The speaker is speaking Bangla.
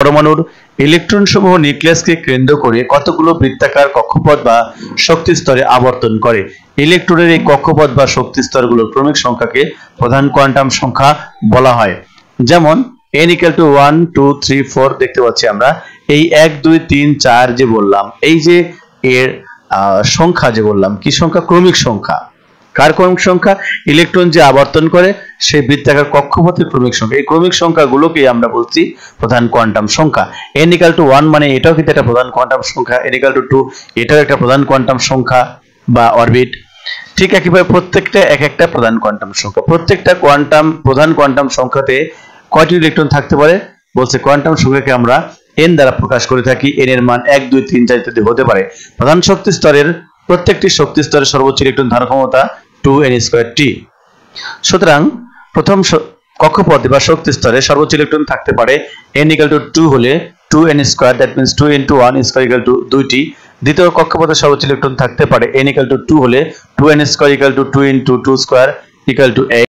পরমাণুর ইলেকট্রন সমূহ নিউক্লিয়াসকে কেন্দ্র করে কতগুলো বৃত্তাকার কক্ষপথ বা শক্তি স্তরে আবর্তন করে। ইলেকট্রনের এই কক্ষপথ বা শক্তি স্তরগুলোর ক্রমিক সংখ্যাকে প্রধান কোয়ান্টাম সংখ্যা বলা হয়। যেমন n = 1 2 3 4 দেখতে পাচ্ছি আমরা। এই 1 2 3 4 যে বললাম, এই যে এর সংখ্যা যে বললাম, কি সংখ্যা? ক্রমিক সংখ্যা। কার ক্রমিক সংখ্যা? ইলেকট্রন যে আবর্তন করে সেই বৃত্তাকার কক্ষপথের ক্রমিক সংখ্যা। এই ক্রমিক সংখ্যাগুলোকে আমরা বলছি প্রধান কোয়ান্টাম সংখ্যা। n = 1 মানে এটাও কিন্তু একটা প্রধান কোয়ান্টাম সংখ্যা। n = 2 এটাও একটা প্রধান কোয়ান্টাম সংখ্যা বা অরবিট। ঠিক একইভাবে প্রত্যেকটা এক একটা প্রধান কোয়ান্টাম সংখ্যা। প্রত্যেকটা প্রধান কোয়ান্টাম সংখ্যাতে কয়টি ইলেকট্রন থাকতে পারে? বলছে কোয়ান্টাম সংখ্যাকে আমরা n দ্বারা প্রকাশ করে থাকি। n এর মান 1 2 3 4 ইত্যাদি হতে পারে। প্রধান শক্তি স্তরের প্রত্যেকটি শক্তি স্তরের সর্বোচ্চ ইলেকট্রন ধারণ ক্ষমতা 2n²t। সুতরাং প্রথম কক্ষপথে বা শক্তি স্তরে সর্বোচ্চ ইলেকট্রন থাকতে পারে n = 2 হলে 2n², দ্যাট মিন্স 2 × 1 = 2টি। দ্বিতীয় কক্ষপথে সর্বোচ্চ ইলেকট্রন থাকতে পারে n = 2 হলে 2n² = 2 × 2² = 8।